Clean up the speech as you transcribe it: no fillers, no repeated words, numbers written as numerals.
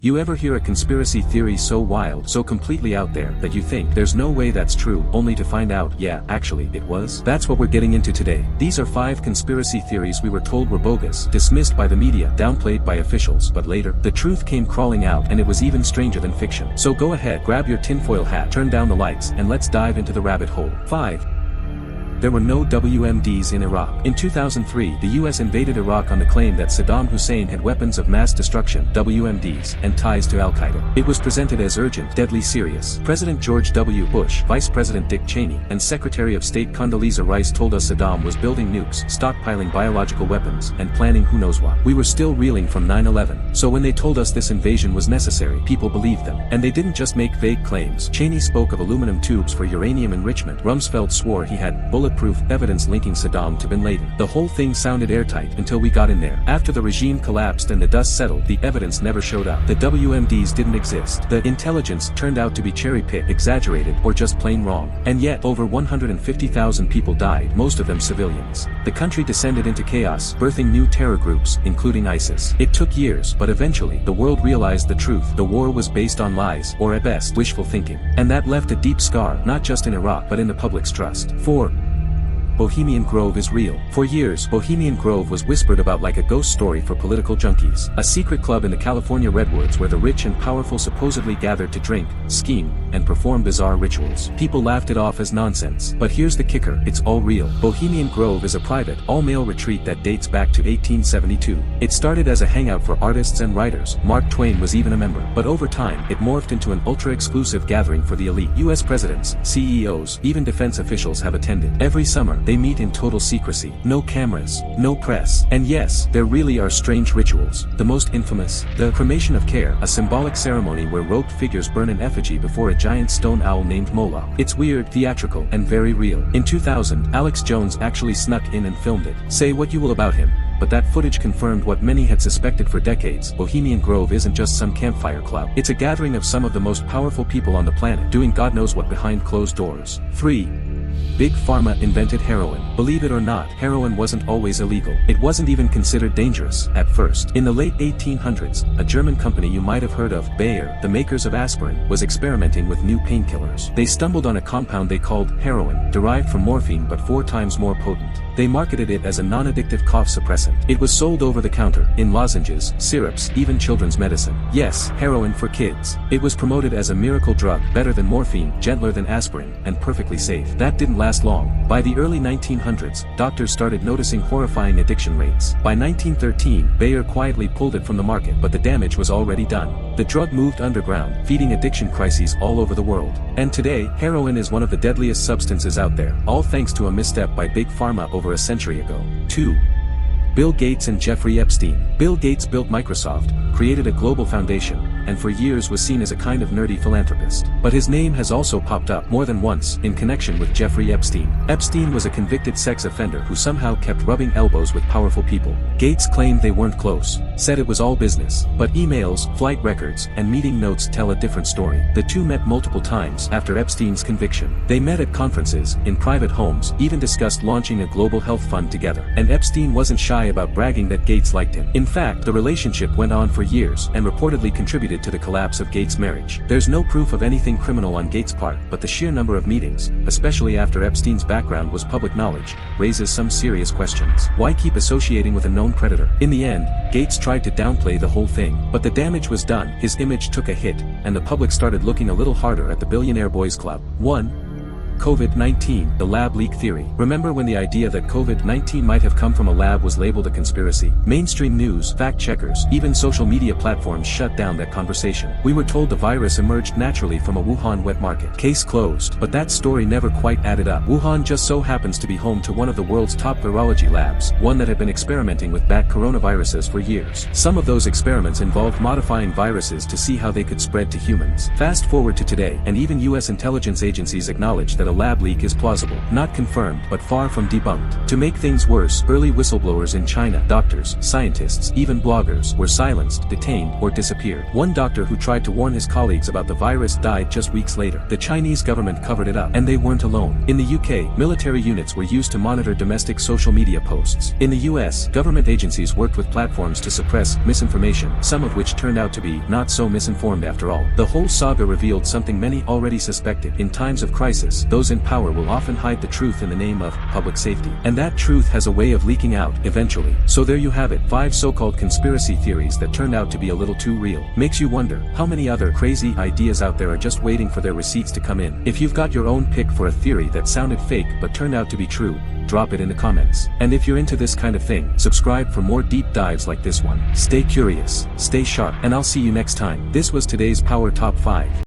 You ever hear a conspiracy theory so wild, so completely out there, that you think there's no way that's true, only to find out, yeah, actually, it was? That's what we're getting into today. These are 5 conspiracy theories we were told were bogus, dismissed by the media, downplayed by officials, but later, the truth came crawling out and it was even stranger than fiction. So go ahead, grab your tinfoil hat, turn down the lights, and let's dive into the rabbit hole. 5. There were no WMDs in Iraq. In 2003, the US invaded Iraq on the claim that Saddam Hussein had weapons of mass destruction, WMDs, and ties to Al-Qaeda. It was presented as urgent, deadly serious. President George W. Bush, Vice President Dick Cheney, and Secretary of State Condoleezza Rice told us Saddam was building nukes, stockpiling biological weapons, and planning who knows what. We were still reeling from 9/11. So when they told us this invasion was necessary, people believed them. And they didn't just make vague claims. Cheney spoke of aluminum tubes for uranium enrichment. Rumsfeld swore he had bulletproof evidence linking Saddam to bin Laden. The whole thing sounded airtight until we got in there. After the regime collapsed and the dust settled, the evidence never showed up. The WMDs didn't exist. The intelligence turned out to be cherry-picked, exaggerated, or just plain wrong. And yet, over 150,000 people died, most of them civilians. The country descended into chaos, birthing new terror groups, including ISIS. It took years, but eventually, the world realized the truth. The war was based on lies, or at best, wishful thinking. And that left a deep scar, not just in Iraq, but in the public's trust. 4. Bohemian Grove is real. For years, Bohemian Grove was whispered about like a ghost story for political junkies. A secret club in the California redwoods where the rich and powerful supposedly gathered to drink, scheme, and perform bizarre rituals. People laughed it off as nonsense. But here's the kicker, it's all real. Bohemian Grove is a private, all-male retreat that dates back to 1872. It started as a hangout for artists and writers. Mark Twain was even a member. But over time, it morphed into an ultra-exclusive gathering for the elite. US presidents, CEOs, even defense officials have attended. Every summer, they meet in total secrecy. No cameras, no press. And yes, there really are strange rituals. The most infamous, the cremation of care, a symbolic ceremony where robed figures burn an effigy before a giant stone owl named Moloch. It's weird, theatrical, and very real. In 2000, Alex Jones actually snuck in and filmed it. Say what you will about him, but that footage confirmed what many had suspected for decades. Bohemian Grove isn't just some campfire club. It's a gathering of some of the most powerful people on the planet, doing God knows what behind closed doors. 3. Big Pharma invented heroin. Believe it or not, heroin wasn't always illegal. It wasn't even considered dangerous, at first. In the late 1800s, a German company you might have heard of, Bayer, the makers of aspirin, was experimenting with new painkillers. They stumbled on a compound they called heroin, derived from morphine but 4 times more potent. They marketed it as a non-addictive cough suppressant. It was sold over the counter, in lozenges, syrups, even children's medicine. Yes, heroin for kids. It was promoted as a miracle drug, better than morphine, gentler than aspirin, and perfectly safe. That didn't last long. By the early 1900s, doctors started noticing horrifying addiction rates. By 1913, Bayer quietly pulled it from the market, but the damage was already done. The drug moved underground, feeding addiction crises all over the world. And today, heroin is one of the deadliest substances out there, all thanks to a misstep by Big Pharma over a century ago. 2. Bill Gates and Jeffrey Epstein. Bill Gates built Microsoft, created a global foundation, and for years was seen as a kind of nerdy philanthropist. But his name has also popped up more than once in connection with Jeffrey Epstein. Epstein was a convicted sex offender who somehow kept rubbing elbows with powerful people. Gates claimed they weren't close, said it was all business. But emails, flight records, and meeting notes tell a different story. The two met multiple times after Epstein's conviction. They met at conferences, in private homes, even discussed launching a global health fund together. And Epstein wasn't shy about bragging that Gates liked him. In fact, the relationship went on for years and reportedly contributed to the collapse of Gates' marriage. There's no proof of anything criminal on Gates' part, but the sheer number of meetings, especially after Epstein's background was public knowledge, raises some serious questions. Why keep associating with a known predator? In the end, Gates tried to downplay the whole thing, but the damage was done. His image took a hit, and the public started looking a little harder at the Billionaire Boys Club. 1. COVID-19, the lab leak theory. Remember when the idea that COVID-19 might have come from a lab was labeled a conspiracy? Mainstream news, fact-checkers, even social media platforms shut down that conversation. We were told the virus emerged naturally from a Wuhan wet market. Case closed. But that story never quite added up. Wuhan just so happens to be home to one of the world's top virology labs, one that had been experimenting with bat coronaviruses for years. Some of those experiments involved modifying viruses to see how they could spread to humans. Fast forward to today, and even US intelligence agencies acknowledge that a lab leak is plausible, not confirmed but far from debunked. To make things worse, early whistleblowers in China, doctors, scientists, even bloggers, were silenced, detained, or disappeared. One doctor who tried to warn his colleagues about the virus died just weeks later. The Chinese government covered it up, and they weren't alone. In the UK, military units were used to monitor domestic social media posts. In the US, government agencies worked with platforms to suppress misinformation, some of which turned out to be not so misinformed after all. The whole saga revealed something many already suspected. In times of crisis, those in power will often hide the truth in the name of public safety. And that truth has a way of leaking out, eventually. So there you have it, 5 so-called conspiracy theories that turned out to be a little too real. Makes you wonder, how many other crazy ideas out there are just waiting for their receipts to come in? If you've got your own pick for a theory that sounded fake but turned out to be true, drop it in the comments. And if you're into this kind of thing, subscribe for more deep dives like this one. Stay curious, stay sharp, and I'll see you next time. This was today's Power Top 5.